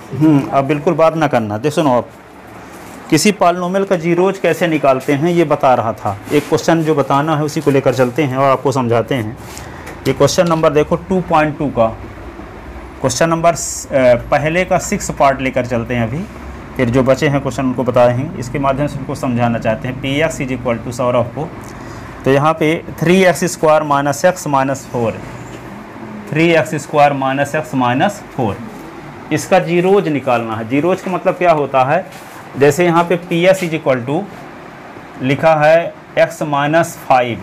अब बिल्कुल बात ना करना। देखो सुनो, आप किसी पॉलिनोमियल का जीरोज कैसे निकालते हैं ये बता रहा था। एक क्वेश्चन जो बताना है उसी को लेकर चलते हैं और आपको समझाते हैं। ये क्वेश्चन नंबर देखो 2.2 का क्वेश्चन नंबर पहले का 6 पार्ट लेकर चलते हैं अभी, फिर जो बचे हैं क्वेश्चन उनको बताए हैं, इसके माध्यम से उनको समझाना चाहते हैं। P X is equal to Saurabh को, तो यहाँ पे 3x² minus X minus 4, 3x² minus X minus 4, इसका जीरोज निकालना है। जीरोज का मतलब क्या होता है, जैसे यहाँ पे P S is equal to लिखा है x माइनस 5,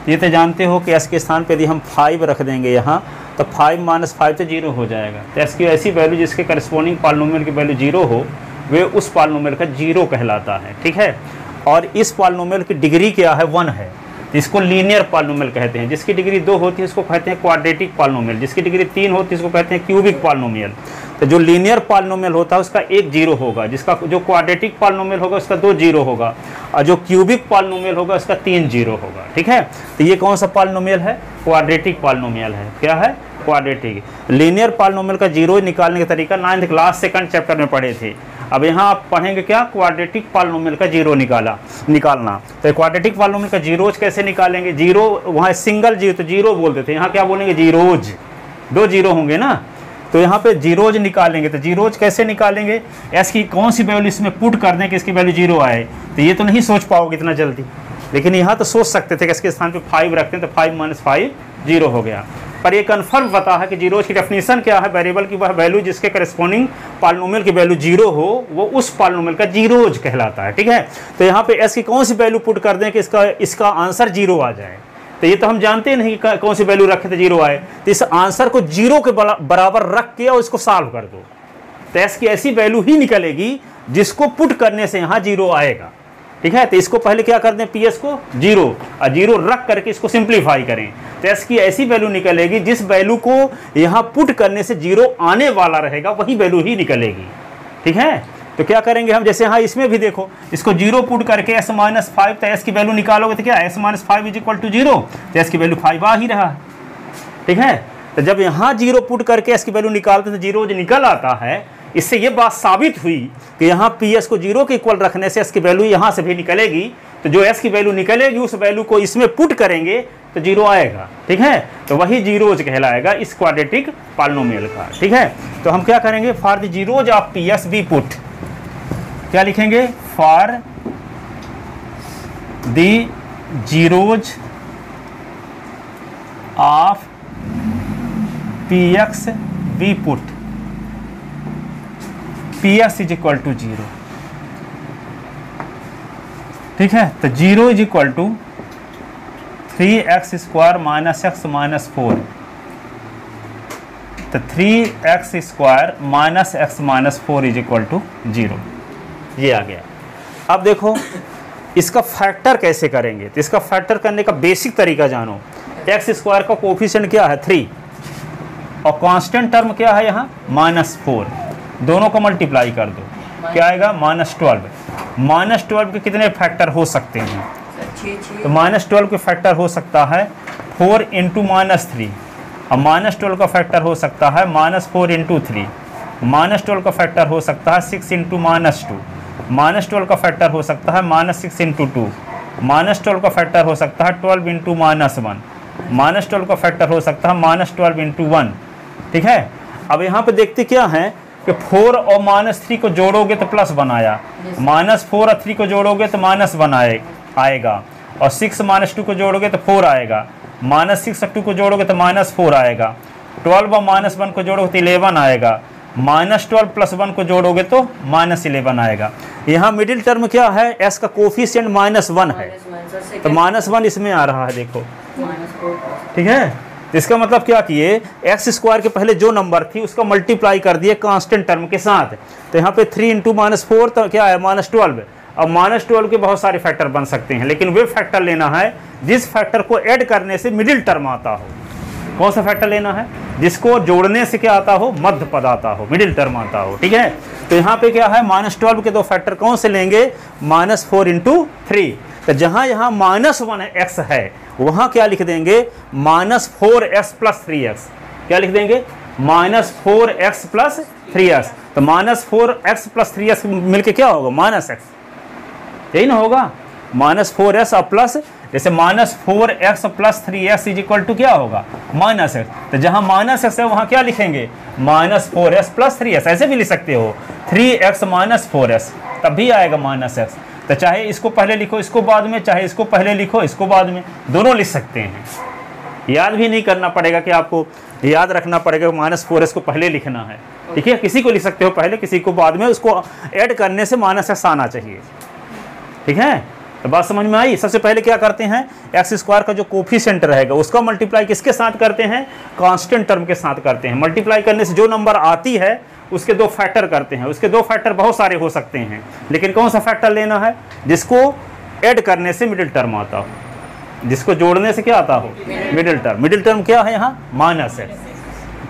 ये तो जानते हो कि s के स्थान पे यदि हम 5 रख देंगे यहाँ तो 5 माइनस 5 तो 0 हो जाएगा। तो s की ऐसी वैल्यू जिसके करस्पॉन्डिंग पॉलिनोमियल की वैल्यू 0 हो वे उस पॉलिनोमियल का जीरो कहलाता है, ठीक है। और इस पॉलिनोमियल की डिग्री क्या है, 1 है, इसको लीनियर पॉलिनोमियल कहते हैं। जिसकी डिग्री 2 होती है इसको कहते हैं क्वाड्रेटिक पॉलिनोमियल, जिसकी डिग्री 3 होती है इसको कहते हैं क्यूबिक पॉलिनोमियल। तो जो लीनियर पॉलिनोमियल होता है उसका 1 जीरो होगा, जिसका जो क्वाड्रेटिक पॉलिनोमियल होगा उसका 2 जीरो होगा, और जो क्यूबिक पॉलिनोमियल होगा उसका 3 जीरो होगा, ठीक है। तो ये कौन सा पॉलिनोमियल है, क्वाड्रेटिक पॉलिनोमियल है। क्या है, क्वाड्रेटिक। लीनियर पॉलिनोमियल का जीरो निकालने का तरीका 9th क्लास 2nd चैप्टर में पढ़े थे। अब यहाँ आप पढ़ेंगे क्या, क्वाड्रेटिक पॉलिनोमियल का जीरो निकालना। तो क्वाड्रेटिक पॉलिनोमियल का जीरोज कैसे निकालेंगे, जीरो वहाँ सिंगल जीरो तो जीरो बोलते थे, यहाँ क्या बोलेंगे, जीरोज, 2 जीरो होंगे ना, तो यहाँ पे जीरोज निकालेंगे। तो जीरोज कैसे निकालेंगे, एस की कौन सी वैल्यू इसमें पुट कर दें कि इसकी वैल्यू 0 आए, तो ये तो नहीं सोच पाओगे इतना जल्दी, लेकिन यहाँ तो सोच सकते थे कि इसके स्थान पे 5 रखते हैं तो 5 माइनस 5 0 हो गया। पर ये कन्फर्म पता है कि जीरोज की डेफिनेशन क्या है, वेरिएबल की वह वैल्यू जिसके करस्पॉन्डिंग पॉलिनोमियल की वैल्यू 0 हो वो उस पॉलिनोमियल का जीरोज कहलाता है, ठीक है। तो यहाँ पे एस की कौन सी वैल्यू पुट कर दें कि इसका आंसर 0 आ जाए, तो ये तो हम जानते नहीं कि कौन सी वैल्यू रखे तो 0 आए। तो इस आंसर को 0 के बराबर रख के और इसको सॉल्व कर दो, तो एस की ऐसी वैल्यू ही निकलेगी जिसको पुट करने से यहाँ 0 आएगा, ठीक है। तो इसको पहले क्या कर दें, पी एस को 0 और 0 रख करके इसको सिंप्लीफाई करें, तो एस की ऐसी वैल्यू निकलेगी जिस वैल्यू को यहाँ पुट करने से 0 आने वाला रहेगा वही वैल्यू ही निकलेगी, ठीक है। तो क्या करेंगे हम, जैसे हाँ इसमें भी देखो, इसको 0 पुट करके s माइनस 5, तो s की वैल्यू निकालोगे तो क्या s minus 5 is equal to 0, तो s की वैल्यू 5 आ ही रहा है, ठीक है। तो जब यहाँ 0 पुट करके s की वैल्यू निकालते तो 0 जो निकल आता है, इससे ये बात साबित हुई कि यहाँ पी एस को 0 के इक्वल रखने से s की वैल्यू यहाँ से भी निकलेगी, तो जो s की वैल्यू निकलेगी उस वैल्यू को इसमें पुट करेंगे तो 0 आएगा, ठीक है। तो वही जीरोज कहलाएगा इस क्वाड्रेटिक पॉलिनोमियल का, ठीक है। तो हम क्या करेंगे, for the zeros of P S be put, क्या लिखेंगे, for the zeros of P X be put P S is equal to 0, ठीक है। तो 0 is equal to 3x² minus X minus 4, तो 3x² minus X minus 4 is equal to 0, ये आ गया। अब देखो इसका फैक्टर कैसे करेंगे, तो इसका फैक्टर करने का बेसिक तरीका जानो। x² का कोफिशिएंट क्या है, 3, और कांस्टेंट टर्म क्या है यहाँ, -4, दोनों को मल्टीप्लाई कर दो, क्या आएगा, -12। -12 के कितने फैक्टर हो सकते हैं, तो -12 के फैक्टर हो सकता है 4 इंटू -3, और -12 का फैक्टर हो सकता है -4 इंटू 3, -12 का फैक्टर हो सकता है 6 इंटू -2, -12 का फैक्टर हो सकता है -6 इंटू 2, -12 का फैक्टर हो सकता है 12 इंटू -1, -12 का फैक्टर हो सकता है -12 इंटू 1, ठीक है। अब यहाँ पे देखते क्या है कि 4 और -3 को जोड़ोगे तो +1 आया, -4 और 3 को जोड़ोगे तो -1 आएगा, और 6 -2 को जोड़ोगे तो 4 आएगा, -6 और 2 को जोड़ोगे तो -4 आएगा, 12 और -1 को जोड़ोगे तो 11 आएगा, -12 + 1 को जोड़ोगे तो -11 आएगा। यहाँ मिडिल टर्म क्या है, s का कोफिशिएंट -1 है, तो -1 इसमें आ रहा है, देखो, ठीक है। इसका मतलब क्या किए, x² के पहले जो नंबर थी उसका मल्टीप्लाई कर दिए कांस्टेंट टर्म के साथ, तो यहाँ पे 3 इंटू -4 तो क्या है, -12। अब -12 के बहुत सारे फैक्टर बन सकते हैं, लेकिन वे फैक्टर लेना है जिस फैक्टर को ऐड करने से मिडिल टर्म आता हो। कौन सा फैक्टर लेना है, जिसको जोड़ने से क्या आता हो, मध्य पद आता हो, मिडिल टर्म आता हो, ठीक है। तो यहाँ पे क्या है, -12 के दो फैक्टर कौन से लेंगे, -4 इंटू 3, तो जहाँ यहाँ -1 x है वहाँ क्या लिख देंगे, -4x + 3x, क्या लिख देंगे, -4x + 3x, तो -4x + 3x मिलके क्या होगा? -x, यही ना होगा। -4s और प्लस, जैसे -4x + 3x = क्या होगा? -x। तो जहां -x है वहां क्या लिखेंगे? -4s + 3s, ऐसे भी लिख सकते हो, 3x - 4s, तब भी आएगा -x। तो चाहे इसको पहले लिखो इसको बाद में, चाहे इसको पहले लिखो इसको बाद में, दोनों लिख सकते हैं। याद भी नहीं करना पड़ेगा कि आपको याद रखना पड़ेगा -4s को पहले लिखना है, ठीक है? किसी को लिख सकते हो पहले, किसी को बाद में, उसको ऐड करने से -x आना चाहिए, ठीक है? तो बात समझ में आई? सबसे पहले क्या करते हैं, x² का जो कोफिशिएंट रहेगा उसका मल्टीप्लाई किसके साथ करते हैं? कांस्टेंट टर्म के साथ करते हैं। मल्टीप्लाई करने से जो नंबर आती है उसके 2 फैक्टर करते हैं। उसके 2 फैक्टर बहुत सारे हो सकते हैं, लेकिन कौन सा फैक्टर लेना है? जिसको ऐड करने से मिडिल टर्म आता हो, जिसको जोड़ने से क्या आता हो? Middle term. मिडिल टर्म क्या है यहाँ? -x,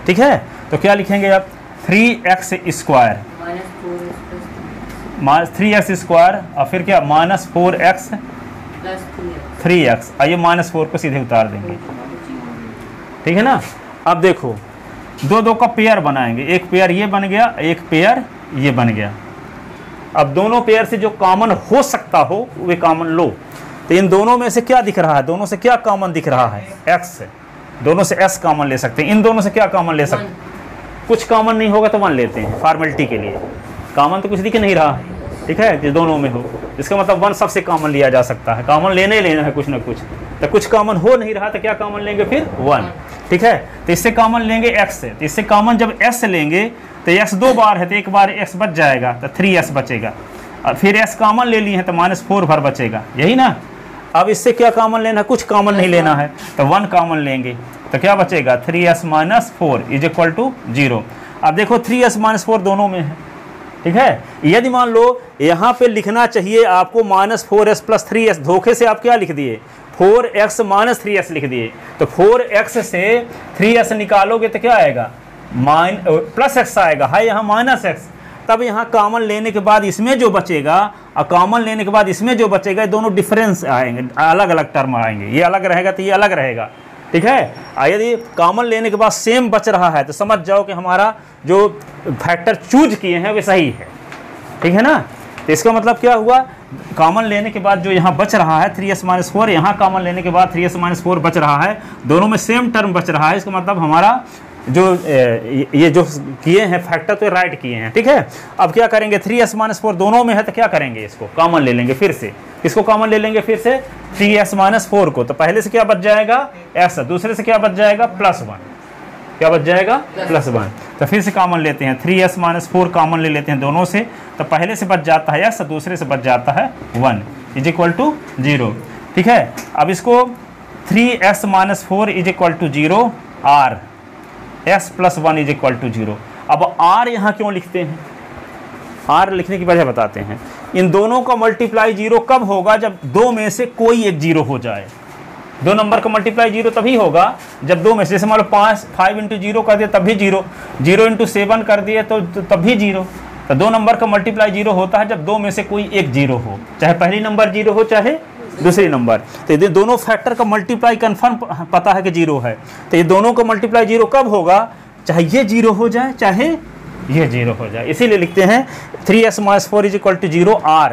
ठीक है? तो क्या लिखेंगे आप? 3x² 3x² और फिर क्या? -4x + 3x, आइए -4 को सीधे उतार देंगे, ठीक है ना? अब देखो 2 का पेयर बनाएंगे, एक पेयर ये बन गया, एक पेयर ये बन गया। अब दोनों पेयर से जो कॉमन हो सकता हो वे कॉमन लो। तो इन दोनों में से क्या दिख रहा है? दोनों से क्या कॉमन दिख रहा है? x। दोनों से s कॉमन ले सकते हैं। इन दोनों से क्या कॉमन ले सकते हैं? कुछ कॉमन नहीं होगा तो 1 लेते हैं फॉर्मेलिटी के लिए। कॉमन तो कुछ दिख नहीं रहा, ठीक है, जो दोनों में हो, इसका मतलब 1 सबसे कॉमन लिया जा सकता है। कॉमन लेना ही लेना है कुछ ना कुछ, तो कुछ कॉमन हो नहीं रहा तो क्या कॉमन लेंगे? फिर 1, ठीक है? तो इससे कॉमन लेंगे x से, तो इससे कॉमन जब s लेंगे तो x 2 बार है तो एक बार x बच जाएगा, तो 3s बचेगा। और फिर s कॉमन ले लिए हैं तो -4 भर बचेगा, यही ना? अब इससे क्या कॉमन लेना है? कुछ कॉमन नहीं लेना है, तो 1 कॉमन लेंगे तो क्या बचेगा? 3s - 4 = 0। अब देखो 3s - 4 दोनों में है, ठीक है? यदि मान लो यहाँ पे लिखना चाहिए आपको -4s + 3s, धोखे से आप क्या लिख दिए? 4x - 3s लिख दिए। तो 4x से 3s निकालोगे तो क्या आएगा? +x आएगा, है यहाँ -x। तब यहाँ कॉमन लेने के बाद इसमें जो बचेगा और कॉमन लेने के बाद इसमें जो बचेगा, दोनों डिफरेंस आएंगे, अलग अलग टर्म आएंगे। ये अलग रहेगा तो ये अलग रहेगा, ठीक है? यदि कॉमन लेने के बाद सेम बच रहा है तो समझ जाओ कि हमारा जो फैक्टर चूज किए हैं वे सही है, ठीक है ना? तो इसका मतलब क्या हुआ? कॉमन लेने के बाद जो यहाँ बच रहा है 3s - 4, यहाँ कॉमन लेने के बाद 3s - 4 बच रहा है, दोनों में सेम टर्म बच रहा है। इसका मतलब हमारा जो ये जो किए हैं फैक्टर तो राइट किए हैं, ठीक है? अब क्या करेंगे? 3s - 4 दोनों में है तो क्या करेंगे? इसको कॉमन ले लेंगे फिर से। इसको कॉमन ले लेंगे फिर से 3s - 4 को, तो पहले से क्या बच जाएगा? s, दूसरे से क्या बच जाएगा? +1। क्या बच जाएगा? +1। तो फिर से कॉमन लेते हैं, 3s - 4 कॉमन ले लेते हैं दोनों से, तो पहले से बच जाता है s, दूसरे से बच जाता है 1 = 0, ठीक है? अब इसको 3s - 4 = 0, r s + 1 = 0। अब r यहाँ क्यों लिखते हैं? r लिखने की वजह बताते हैं। इन दोनों का मल्टीप्लाई 0 कब होगा? जब 2 में से कोई एक 0 हो जाए। 2 नंबर का मल्टीप्लाई 0 तभी होगा जब 2 में से, जैसे मान लो 5 × 0 कर दिया तब भी 0, 0 × 7 कर दिए तो तब भी 0। तो 2 नंबर का मल्टीप्लाई 0 होता है जब 2 में से कोई एक 0 हो, चाहे पहली नंबर 0 हो चाहे दूसरी नंबर। तो ये दोनों फैक्टर का मल्टीप्लाई कंफर्म पता है कि 0 है, तो ये दोनों का मल्टीप्लाई 0 कब होगा? चाहे ये 0 हो जाए चाहे ये 0 हो जाए। इसीलिए लिखते हैं 3s - 4 = 0, r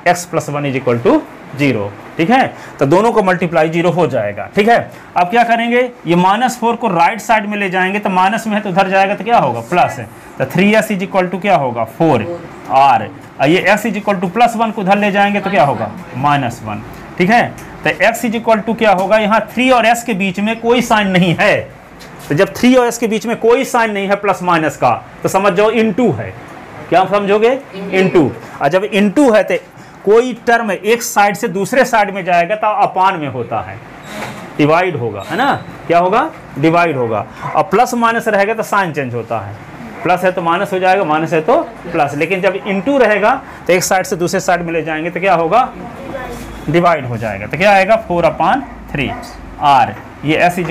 x + 1 = 0, ठीक है? तो दोनों का मल्टीप्लाई 0 हो जाएगा, ठीक है? अब क्या करेंगे? ये -4 को राइट साइड में ले जाएंगे, तो माइनस में है तो उधर जाएगा तो क्या होगा? प्लस है। तो 3s = क्या होगा? 4 r, ये x = +1 को उधर ले जाएंगे तो क्या होगा? -1, ठीक है? तो x = क्या होगा? यहाँ 3 और s के बीच में कोई साइन नहीं है, तो जब 3 और s के बीच में कोई साइन नहीं है प्लस माइनस का, तो समझ जाओ इनटू है। क्या समझोगे? इनटू। और जब इनटू है तो कोई टर्म एक साइड से दूसरे साइड में जाएगा तो अपान में होता है, डिवाइड होगा, है ना? क्या होगा? डिवाइड होगा। और प्लस माइनस रहेगा तो साइन चेंज होता है, प्लस है तो माइनस हो जाएगा, माइनस है तो प्लस। लेकिन जब इनटू रहेगा तो एक साइड से दूसरे साइड में ले जाएंगे तो क्या होगा? डिवाइड हो जाएगा। तो क्या आएगा? 4/3 r, ये s =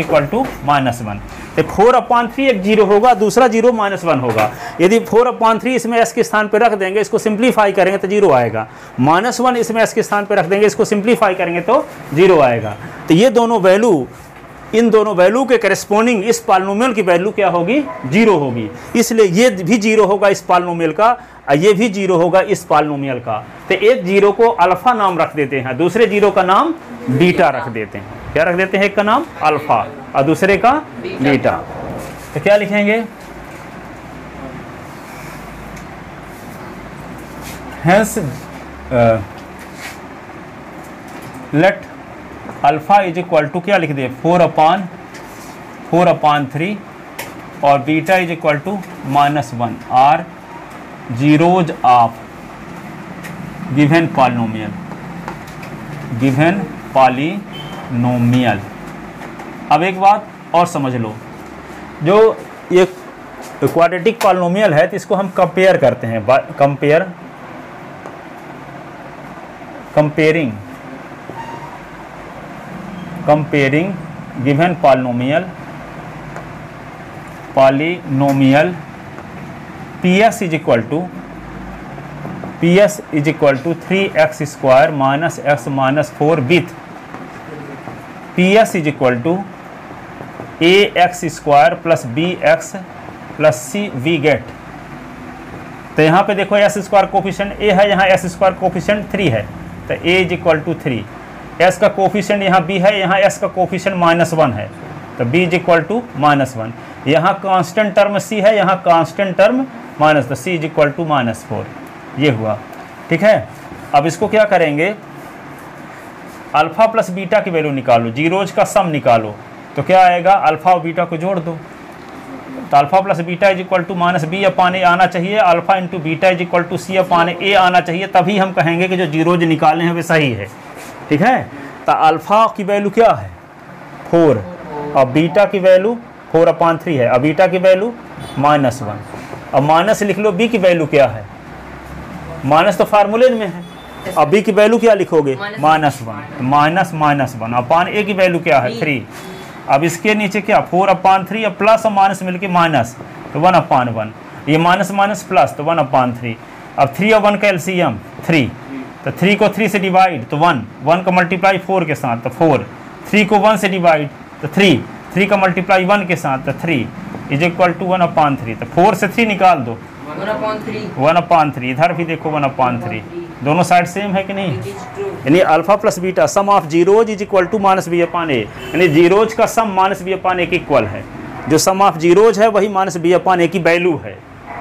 -1। तो 4/3 एक 0 होगा, दूसरा 0 -1 होगा। यदि 4/3 इसमें s के स्थान पर रख देंगे, इसको सिंप्लीफाई करेंगे तो 0 आएगा। -1 इसमें s के स्थान पर रख देंगे, इसको सिंप्लीफाई करेंगे तो 0 आएगा। तो ये दोनों वैल्यू इन दोनों वैल्यू के करेस्पॉन्डिंग इस पॉलिनोमियल की वैल्यू क्या होगी, 0 होगी। इसलिए ये भी 0 होगा इस पॉलिनोमियल का, ये भी 0 होगा इस पॉलिनोमियल का। तो एक 0 को अल्फा नाम रख देते हैं, दूसरे 0 का नाम बीटा रख देते हैं। क्या रख देते हैं? एक का नाम अल्फा और दूसरे का बीटा। तो क्या लिखेंगे? Hence let alpha is equal to क्या लिख दे, 4/3 और beta is equal to -1 are zeros of given polynomial. अब एक बात और समझ लो, जो ये क्वाड्रेटिक पॉलिनोमियल है तो इसको हम कंपेयर करते हैं, comparing given polynomial PS is equal to 3x² minus x minus 4 with PS is equal to ax² plus bx plus c we get. तो यहाँ पे देखो s² कोफिशिएंट a है, यहाँ s² कोफिशिएंट 3 है, तो a is equal to 3। s का coefficient यहाँ b है, यहाँ s का कोफिशिएंट -1 है, तो b इज इक्वल टू -1। यहाँ कांस्टेंट टर्म c है, यहाँ कांस्टेंट टर्म माइनस, तो c इज इक्वल टू -4। ये हुआ, ठीक है। अब इसको क्या करेंगे, अल्फा प्लस बीटा की वैल्यू निकालो, जीरोज का सम निकालो, तो क्या आएगा, अल्फा और बीटा को जोड़ दो, तो alpha plus beta is equal to -b/a आना चाहिए, alpha into beta is equal to c/a आना चाहिए, तभी हम कहेंगे कि जो जीरोज निकाले हैं वे सही है, ठीक है। तो अल्फा की वैल्यू क्या है 4 और बीटा की वैल्यू 4/3 है, और बीटा की वैल्यू -1। अब माइनस लिख लो, बी की वैल्यू क्या है, माइनस तो फार्मूले में है, अब बी की वैल्यू क्या लिखोगे, -1 अपान ए की वैल्यू क्या है 3। अब इसके नीचे क्या 4/3 और प्लस और माइनस मिलके माइनस, तो 1/1, ये माइनस माइनस प्लस, तो 1/3। अब 3 और 1 का एलसीएम 3, तो 3 को 3 से डिवाइड तो 1 का मल्टीप्लाई 4 के साथ तो 4, 3 को 1 से डिवाइड तो 3 का मल्टीप्लाई 1 के साथ तो 3 इज इक्वल टू 1/3। तो 4 से 3 निकाल दो, 1/3। इधर भी देखो 1/3, दोनों साइड सेम है कि नहीं, यानी alpha plus beta sum of zeros is equal to -b/a, यानी जीरोज का सम -b/a के इक्वल है। जो सम ऑफ जीरोज है वही -b/a की वैल्यू है,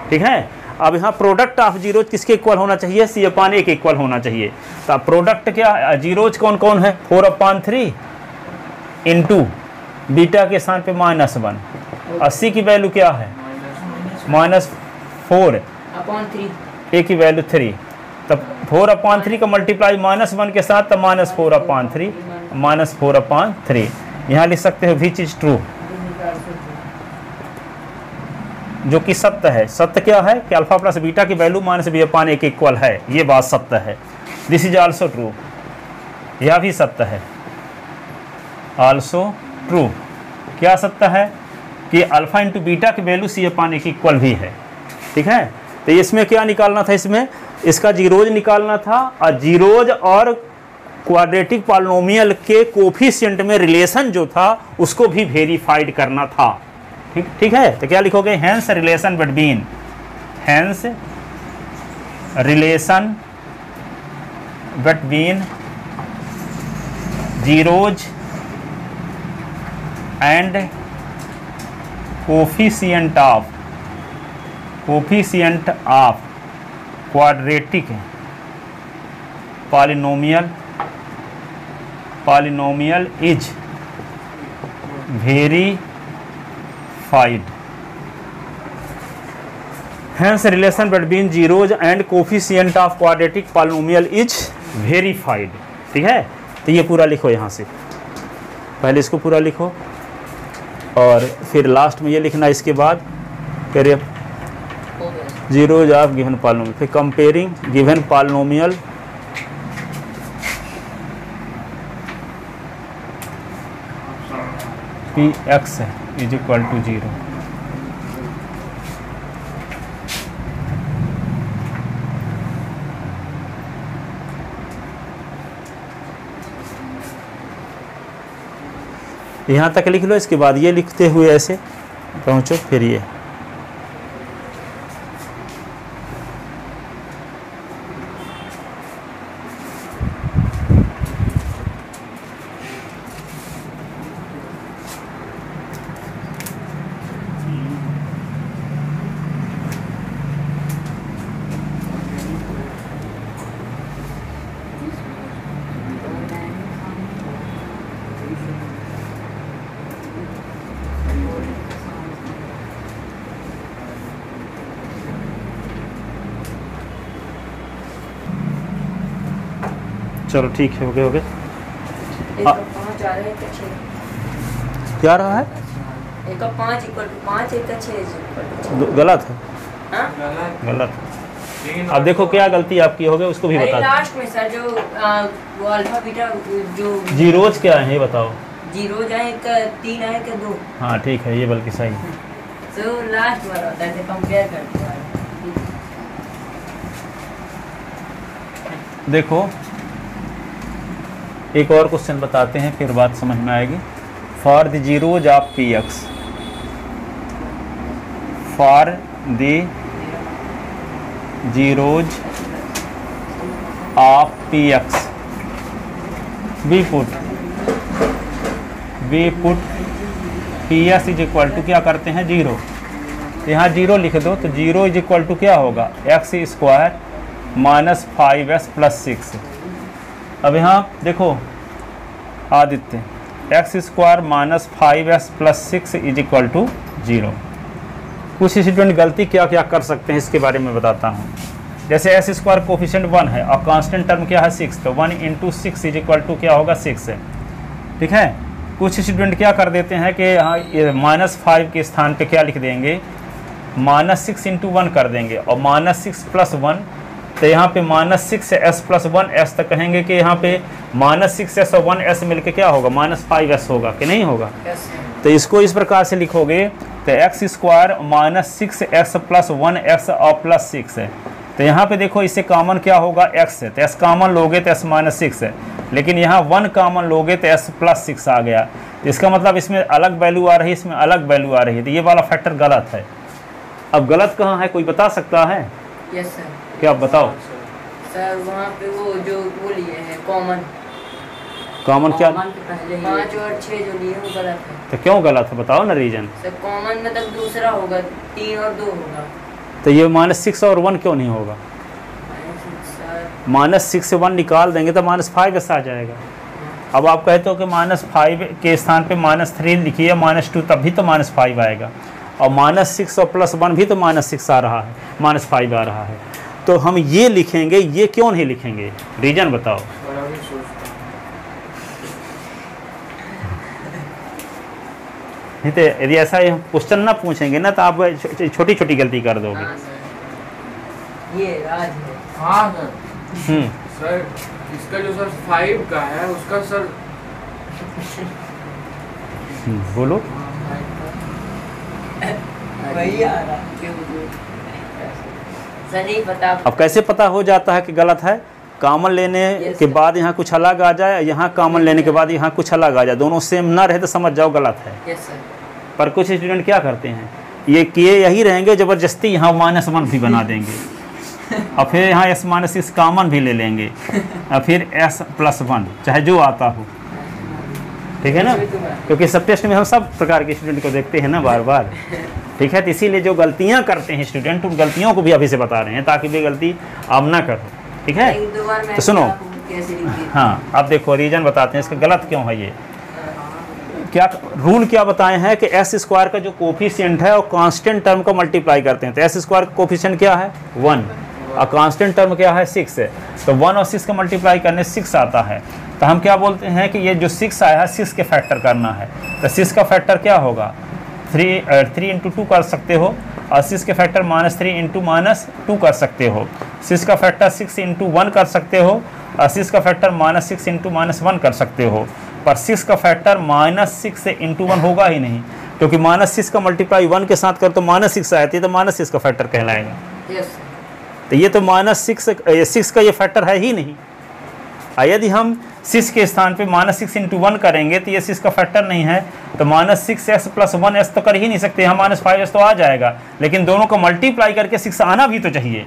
ठीक है। अब यहाँ प्रोडक्ट ऑफ जीरोज किसके इक्वल होना चाहिए, c/a के इक्वल होना चाहिए। तो अब प्रोडक्ट क्या, जीरोज कौन कौन है, 4/3 इंटू बीटा के स्थान पे -1, और c की वैल्यू क्या है -4/3, a की वैल्यू 3, तब 4/3 का मल्टीप्लाई -1 के साथ, तब -4/3 यहाँ लिख सकते हो विच इज ट्रू, जो कि सत्य है। सत्य क्या है कि अल्फा प्लस बीटा की वैल्यू -b/a के इक्वल है, ये बात सत्य है। दिस इज आल्सो ट्रू, यह भी सत्य है, आल्सो ट्रू। क्या सत्य है कि अल्फा इंटू बीटा की वैल्यू c/a के इक्वल भी है, ठीक है। तो इसमें क्या निकालना था, इसमें इसका जीरोज निकालना था, और जीरोज और क्वाड्रेटिक पॉलिनोमियल के कोफिशिएंट में रिलेशन जो था उसको भी वेरीफाइड करना था, ठीक है। तो क्या लिखोगे, hence relation between zeros and coefficient of quadratic polynomial is verified. Hence relation between zeros and coefficient of quadratic polynomial is verified, ठीक है। तो ये पूरा लिखो, यहाँ से पहले इसको पूरा लिखो और फिर लास्ट में ये लिखना, इसके बाद करिए zeros of given polynomial, फिर comparing given polynomial px is equal to 0। यहाँ तक लिख लो, इसके बाद ये लिखते हुए ऐसे पहुँचो, फिर ये। चलो ठीक है, हो गए। क्या रहा है? 1 और 5 = 5, 1 और 6 गलत है। हाँ? गलत। अब देखो क्या गलती आपकी हो गई, उसको भी बता दो। लास्ट में सर जो वो अल्फा बीटा जो जीरोज क्या है ये बताओ। जीरोज है, 1 3 है, 1 2। हाँ ठीक है, ये बल्कि सही है। तो लास्ट वाला होता है, कंपेयर करते हैं। देखो एक और क्वेश्चन बताते हैं, फिर बात समझ में आएगी। For the zeros of P X, for the zeros of P X we put P X is equal to क्या करते हैं 0। यहाँ 0 लिख दो, तो 0 इज इक्वल टू क्या होगा x² - 5s + 6। अब यहाँ देखो Aditya, x² - 5s + 6 is equal to 0। कुछ स्टूडेंट गलती क्या क्या कर सकते हैं इसके बारे में बताता हूँ। जैसे s² कोफिशिएंट 1 है और कांस्टेंट टर्म क्या है 6, तो 1 × 6 इज इक्वल टू क्या होगा 6 है। ठीक है, कुछ स्टूडेंट क्या कर देते हैं कि हाँ ये -5 के स्थान पे क्या लिख देंगे, -6 × 1 कर देंगे और -6 + 1, तो यहाँ पे -6 से s + 1s तक कहेंगे कि यहाँ पे -6s और 1s मिलके क्या होगा -5s होगा कि नहीं होगा। तो इसको इस प्रकार से लिखोगे, तो x² - 6s + 1x और +6 है। तो यहाँ पे देखो इससे कॉमन क्या होगा x है, तो s कॉमन लोगे तो s - 6 है, लेकिन यहाँ 1 कॉमन लोगे तो s + 6 आ गया। इसका मतलब इसमें अलग वैल्यू आ रही है, इसमें अलग वैल्यू आ रही है, तो ये वाला फैक्टर गलत है। अब गलत कहाँ है, कोई बता सकता है? Yes sir. क्या बताओ सर? वहाँ पे वो लिए हैं कॉमन क्या? 5 और 6 जो लिए वो गलत है। तो क्यों गलत है बताओ ना रीजन। सर कॉमन मतलब दूसरा होगा, 3 और 2 होगा। तो ये -6 और 1 क्यों नहीं होगा? -6 से 1 निकाल देंगे तो -5s आ जाएगा। अब आप कहते हो कि -5 के स्थान पे -3 लिखिए, -2 तब भी तो -5 आएगा, और -6 और +1 भी तो -6 आ रहा है, -5 आ रहा है। तो हम ये लिखेंगे, ये क्यों नहीं लिखेंगे, रीजन बताओ। नहीं तो यदि ऐसा क्वेश्चन ना पूछेंगे ना तो आप छोटी छोटी गलती कर दोगे। हाँ सर, ये राज है। हाँ सर। सर इसका जो सर 5 का है उसका सर बोलो। वही आ रहा सर, नहीं पता। अब कैसे पता हो जाता है कि गलत है? कॉमन लेने के बाद यहाँ कुछ अलग आ जाए, यहाँ कॉमन लेने के बाद यहाँ कुछ अलग आ जाए, दोनों सेम ना रहे तो समझ जाओ गलत है। Yes sir. पर कुछ स्टूडेंट क्या करते हैं, ये किए यही रहेंगे, ज़बरदस्ती यहाँ -1 भी बना देंगे और फिर यहाँ s - 6 कॉमन भी ले लेंगे और फिर s + 1 चाहे जो आता हो। ठीक है ना, क्योंकि सब टेस्ट में हम सब प्रकार के स्टूडेंट को देखते हैं ना बार बार। ठीक है, तो इसीलिए जो गलतियाँ करते हैं स्टूडेंट, उन गलतियों को भी अभी से बता रहे हैं ताकि वे गलती आप ना करो। ठीक है, तो सुनो। हाँ, अब देखो रीजन बताते हैं इसका गलत क्यों है। ये क्या रूल क्या बताए हैं कि s² का जो कोफिशिएंट है और कांस्टेंट टर्म को मल्टीप्लाई करते हैं, तो s² का कोफिशिएंट क्या है 1 और कांस्टेंट टर्म क्या है 6 है, तो 1 और 6 का मल्टीप्लाई करने 6 आता है। तो हम क्या बोलते हैं कि ये जो 6 आया है 6 के फैक्टर करना है, तो 6 का फैक्टर क्या होगा 3 × 2 कर सकते हो, और 6 के फैक्टर -3 × -2 कर सकते हो। 6 का फैक्टर 6 × 1 कर सकते हो, और 6 का फैक्टर -6 × -1 कर सकते हो। पर 6 का फैक्टर -6 से × 1 होगा ही नहीं, क्योंकि -6 का मल्टीप्लाई 1 के साथ कर तो -6 आती है, तो -6 का फैक्टर कहलाएगा। तो ये तो -6 का ये फैक्टर है ही नहीं। यदि हम 6 के स्थान पे -6 × 1 करेंगे तो ये 6 का फैक्टर नहीं है, तो -6x + 1s तो कर ही नहीं सकते, यहाँ -5s तो आ जाएगा, लेकिन दोनों को मल्टीप्लाई करके 6 आना भी तो चाहिए,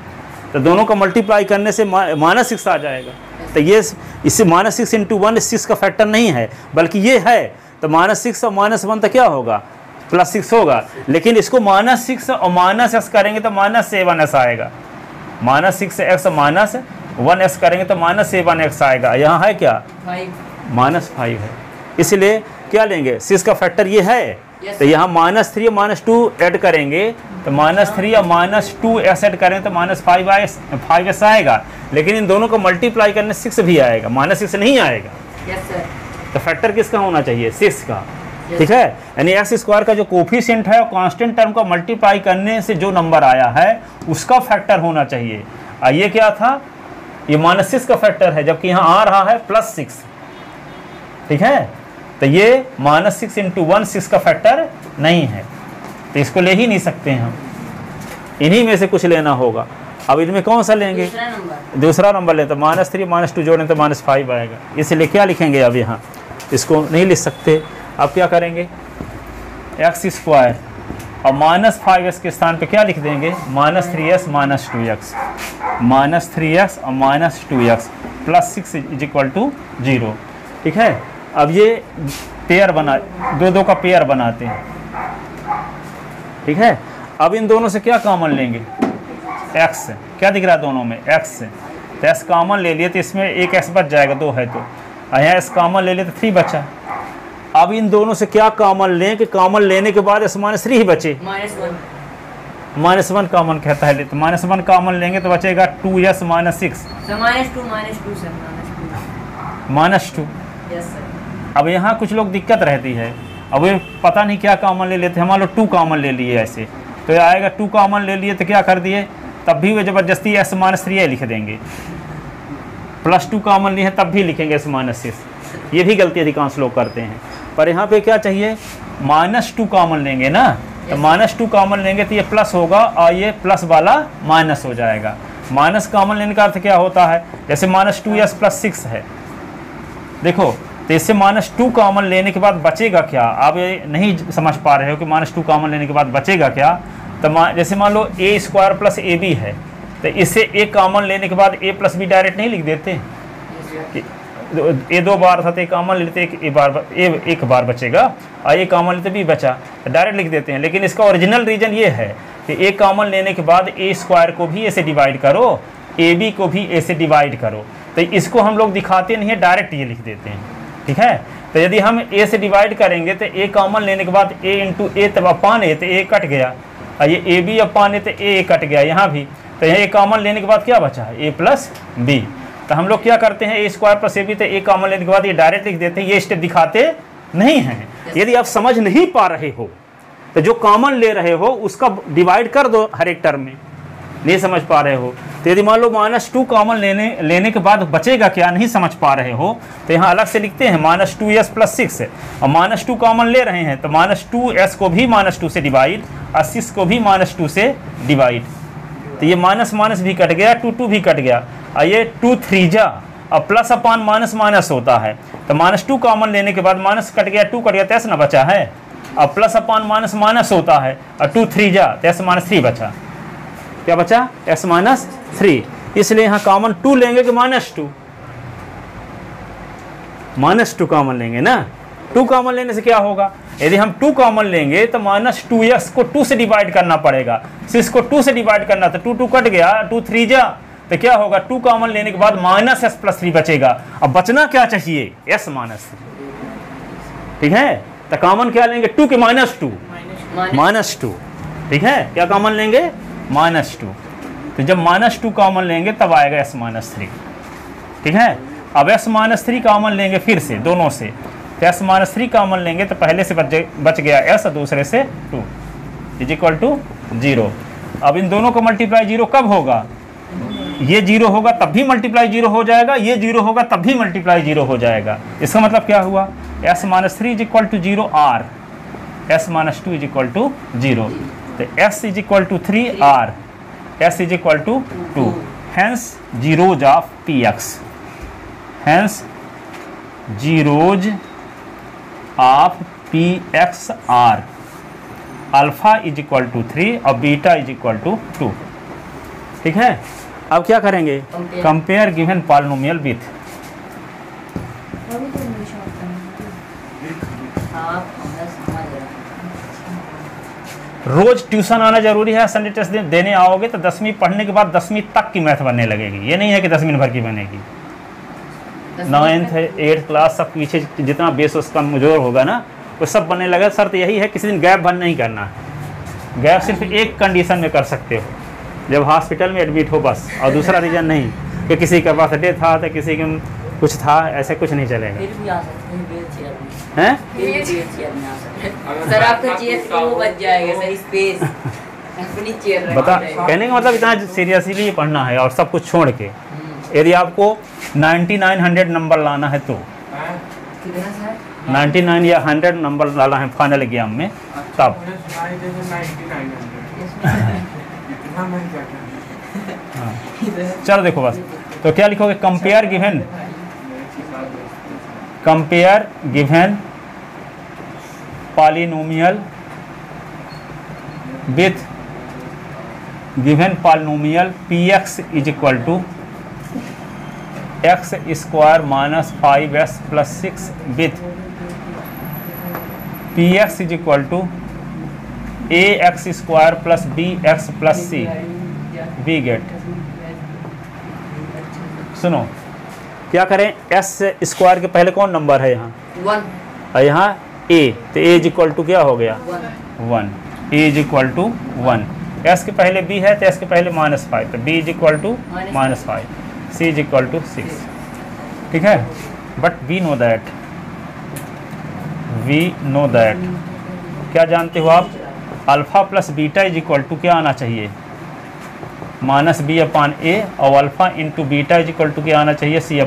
तो दोनों को मल्टीप्लाई करने से -6 आ जाएगा। तो ये इससे -6 × 1 6 का फैक्टर नहीं है, बल्कि ये है, तो -6 और -1 तो क्या होगा, +6 होगा, लेकिन इसको -6 और -s करेंगे तो -7s आएगा, -6x -1s करेंगे तो -7x आएगा, यहाँ है क्या, 5 है, इसलिए क्या लेंगे, 6 का फैक्टर ये है, तो यहाँ -3 और -2 ऐड करेंगे तो -3 और -2s ऐड करें तो -5s आएगा, लेकिन इन दोनों को मल्टीप्लाई करने 6 भी आएगा, -6 नहीं आएगा। तो फैक्टर किसका होना चाहिए, 6 का, ठीक है, यानी x² का जो कोफिशिएंट है और कांस्टेंट टर्म को मल्टीप्लाई करने से जो नंबर आया है उसका फैक्टर होना चाहिए। ये क्या था, ये -6 का फैक्टर है, जबकि यहाँ आ रहा है +6, ठीक है, तो ये -6 × 1 6 का फैक्टर नहीं है, तो इसको ले ही नहीं सकते हैं हम, इन्हीं में से कुछ लेना होगा। अब इनमें कौन सा लेंगे, दूसरा नंबर लेते, -3 -2 जोड़ें तो -5 आएगा, इसलिए क्या लिखेंगे, अब यहाँ इसको नहीं लिख सकते, अब क्या करेंगे, x² और -5s के स्थान पे क्या लिख देंगे, -3s -2x, -3x और -2x +6 = 0, ठीक है। अब ये पेयर बना, दो का पेयर बनाते हैं, ठीक है। अब इन दोनों से क्या कॉमन लेंगे, x, क्या दिख रहा है दोनों में, x, तो s कॉमन ले लिए तो इसमें एक s बच जाएगा, 2 है तो, यहाँ s कॉमन ले लिए तो 3 बचा। अब इन दोनों से क्या कॉमन लें कि कॉमन लेने के बाद s -3 ही बचे, -1 कॉमन कहता है, तो -1 कॉमन लेंगे तो बचेगा 2s -6 -2। अब यहाँ कुछ लोग दिक्कत रहती है, अब ये पता नहीं क्या कॉमन ले लेते हैं, मान लो 2 कॉमन ले लिए ऐसे, तो ये आएगा 2 कॉमन ले लिए तो क्या कर दिए, तब भी वे ज़बरदस्ती s -3 लिख देंगे, +2 कॉमन लिए हैं तब भी लिखेंगे s -6, ये भी गलती अधिकांश लोग करते हैं। पर यहाँ पे क्या चाहिए, -2 कॉमन लेंगे ना, तो -2 कॉमन लेंगे तो ये प्लस होगा और ये प्लस वाला माइनस हो जाएगा। माइनस कॉमन लेने का अर्थ क्या होता है, जैसे -2s + 6 है, देखो तो इससे -2 कॉमन लेने के बाद बचेगा क्या, आप ये नहीं समझ पा रहे हो कि -2 कॉमन लेने के बाद बचेगा क्या, तो जैसे मान लो a² + ab है, तो इससे a कॉमन लेने के बाद a + b डायरेक्ट नहीं लिख देते, a 2 बार था तो a कॉमन लेते एक बार बचेगा और a कॉमन लेते b बचा, डायरेक्ट लिख देते हैं। लेकिन इसका ओरिजिनल रीज़न ये है कि a कॉमन लेने के बाद a² को भी a से डिवाइड करो, ab को भी a से डिवाइड करो, तो इसको हम लोग दिखाते नहीं है, डायरेक्ट ये लिख देते हैं, ठीक है। तो यदि हम a से डिवाइड करेंगे तो a कॉमन लेने के बाद a × a तब अपान a, तो a कट गया, और ये ab अपान a तो a कट गया यहाँ भी, तो यहाँ a कॉमन लेने के बाद क्या बचा है, a + b। तो हम लोग क्या करते हैं, a² + ab, तो a कॉमन लेने के बाद ये डायरेक्ट लिख देते हैं, ये स्टेप दिखाते नहीं हैं। यदि आप समझ नहीं पा रहे हो तो जो कॉमन ले रहे हो उसका डिवाइड कर दो हर एक टर्म में, नहीं समझ पा रहे हो तो यदि मान लो -2 कॉमन लेने के बाद बचेगा क्या, नहीं समझ पा रहे हो तो यहाँ अलग से लिखते हैं -2s + 6, और -2 कॉमन ले रहे हैं तो -2s को भी -2 से डिवाइड और 6 को भी -2 से डिवाइड, तो ये माइनस भी कट गया, 2 भी कट गया, और ये 2 3 जा और प्लस अपान माइनस होता है, तो -2 कॉमन लेने के बाद माइनस कट गया, 2 कट गया, तो s ना बचा है, और प्लस अपान माइनस होता है, और 2 3 जा तो s -3 बचा, क्या बचा, s -3। इसलिए यहाँ कॉमन 2 लेंगे कि -2 कॉमन लेंगे ना, 2 कॉमन लेने से क्या होगा, यदि हम 2 कॉमन लेंगे तो -2s को 2 से डिवाइड करना पड़ेगा, 6 को 2 से डिवाइड करना, तो 2 कट गया, 2 3 जा, तो क्या होगा, 2 कॉमन लेने के बाद -s + 3 बचेगा। अब बचना क्या चाहिए, s -3, ठीक है। तो कॉमन क्या लेंगे, 2 के -2, ठीक है, क्या कॉमन लेंगे, -2। तो जब -2 कॉमन लेंगे तब आएगा s -3, ठीक है। अब s -3 कॉमन लेंगे फिर से दोनों से, तो s -3 कॉमन लेंगे तो पहले से बच गया s, दूसरे से 2 = 0। अब इन दोनों को मल्टीप्लाई 0 कब होगा, ये 0 होगा तब भी मल्टीप्लाई 0 हो जाएगा, ये 0 होगा तब भी मल्टीप्लाई 0 हो जाएगा। इसका मतलब क्या हुआ, s -3 = 0 r, s -2 = 0, तो s = 3 r, s = 2, hence zeros of px, hence zeros of P X are, alpha is equal to 3 और बीटा इज इक्वल टू 2। ठीक है, अब क्या करेंगे? Compare given polynomial with. रोज ट्यूशन आना जरूरी है। संडे टेस्ट देने आओगे तो 10वीं पढ़ने के बाद 10वीं तक की मैथ बनने लगेगी। ये नहीं है कि 10वीं भर की बनेगी। 9th 8th क्लास सब पीछे जितना बेस उसका कमजोर होगा ना वो सब बनने लगा। शर्त यही है किसी दिन गैप बंद नहीं करना है। गैप सिर्फ एक कंडीशन में कर सकते हो, जब हॉस्पिटल में एडमिट हो बस, और दूसरा रीज़न नहीं कि किसी के पास डेथ था तो किसी के कुछ था, ऐसे कुछ नहीं चलेगा। फिर भी आ सकते हैं व्हीलचेयर में। हैं? व्हीलचेयर में आ सकते हैं। सर आपका चेयर तो बच जाएगा सर, स्पेस अपनी चेयर रख बता, देंगे। कहने का मतलब इतना सीरियसली पढ़ना है और सब कुछ छोड़ के। यदि आपको 9900 नंबर लाना है तो कितना सर? 99 या 100 नंबर लाना है फाइनल एग्जाम में तब। हाँ, चलो देखो बस, तो क्या लिखोगे? Compare given polynomial with given polynomial P X is equal to X square minus 5x plus 6 with P X is equal to A X square plus B X plus C. We get, सुनो क्या करें? S square के पहले कौन number है यहाँ? 1 और यहाँ ए, तो ए इज इक्वल टू क्या हो गया? 1। ए इज इक्वल टू 1। एस के पहले बी है तो एस के पहले -5, तो B is equal to -5, C is equal to 6। ठीक है, बट वी नो दैट क्या जानते हो आप? Alpha plus beta is equal to क्या आना चाहिए? -b/a, और alpha into beta is equal to क्या आना चाहिए? c/a।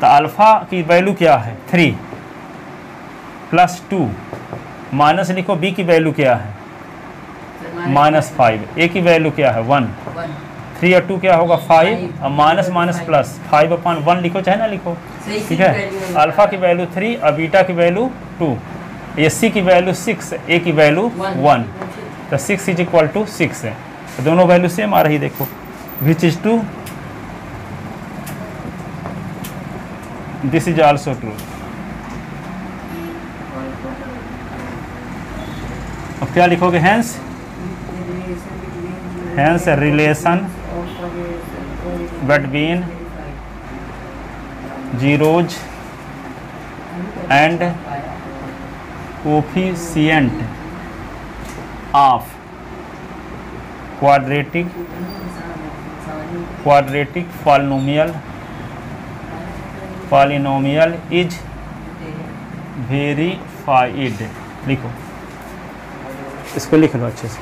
तो अल्फा की वैल्यू क्या है? 3 प्लस 2 माइनस लिखो, b की वैल्यू क्या है? -5, a की वैल्यू क्या है? 1। 3 और 2 क्या होगा? 5, और माइनस माइनस प्लस 5/1 लिखो चाहे ना लिखो। ठीक है, अल्फा की वैल्यू 3 और बीटा की वैल्यू 2, ये c की वैल्यू 6, a की वैल्यू 1, तो 6 इज इक्वल टू 6 है। तो दोनों वैल्यू सेम आ रही, देखो which is to this is also true. अब क्या लिखोगे? Hence relation between zeros and coefficient of quadratic polynomial is verified. लिखो, इसको लिख लो अच्छे से।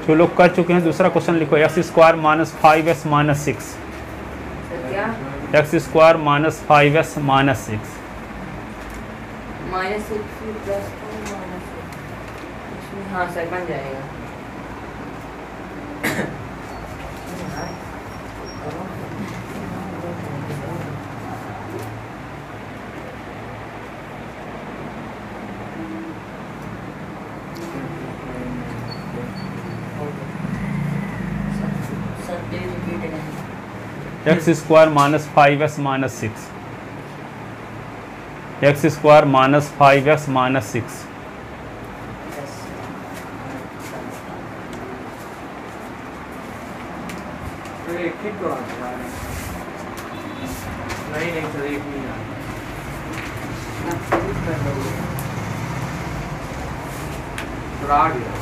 जो लोग कर चुके हैं दूसरा क्वेश्चन लिखो। X square minus 5x minus 6, x square minus 5x minus 6। हाँ सर बन जाएगा। X square minus 5x minus 6, x square minus 5x minus 6। नहीं सर, एक नहीं आ गया।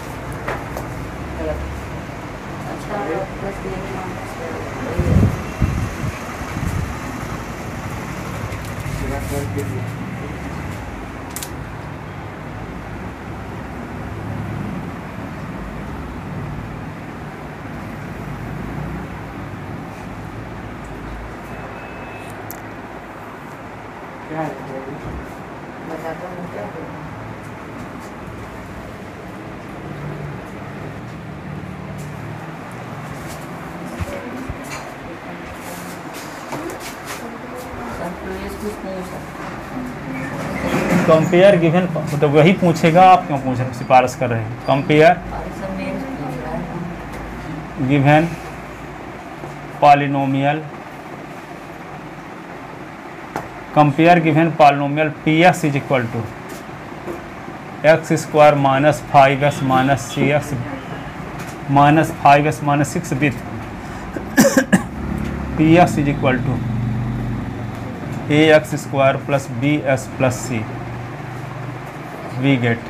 क्या है बोलिए? बताता हूँ क्या बोलूं। कंपेयर गिवन, तो वही पूछेगा, आप क्यों पूछ रहे हैं, सिफारिश कर रहे हैं। Compare given polynomial, compare given polynomial P X is equal to X square minus 5x minus 6x minus 5x minus 6 with P X is equal to A X square plus B S plus C, we get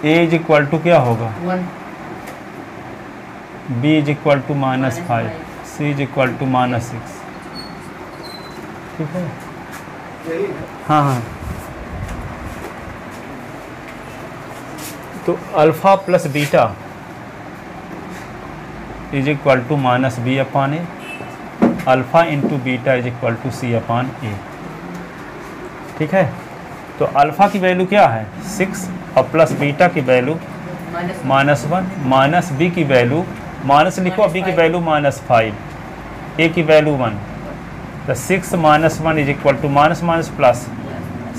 A is equal to क्या होगा, B is equal to minus 5, C is equal to minus 6। ठीक है, यही है। हाँ हाँ। तो alpha plus beta is equal to minus B upon A, alpha into beta is equal to C upon A. ठीक है, तो अल्फ़ा की वैल्यू क्या है 6 और प्लस बीटा की वैल्यू -1, माइनस बी की वैल्यू, माइनस लिखो, बी की वैल्यू -5, ए की वैल्यू 1, तो 6 minus 1 is equal to minus minus plus,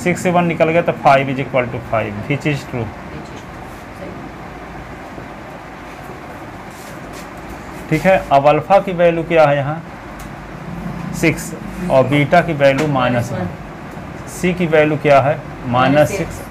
6 से 1 निकल गया तो 5 is equal to 5, which is true. ठीक है, अब अल्फ़ा की वैल्यू क्या है यहाँ 6 और बीटा की वैल्यू -1, सी की वैल्यू क्या है -6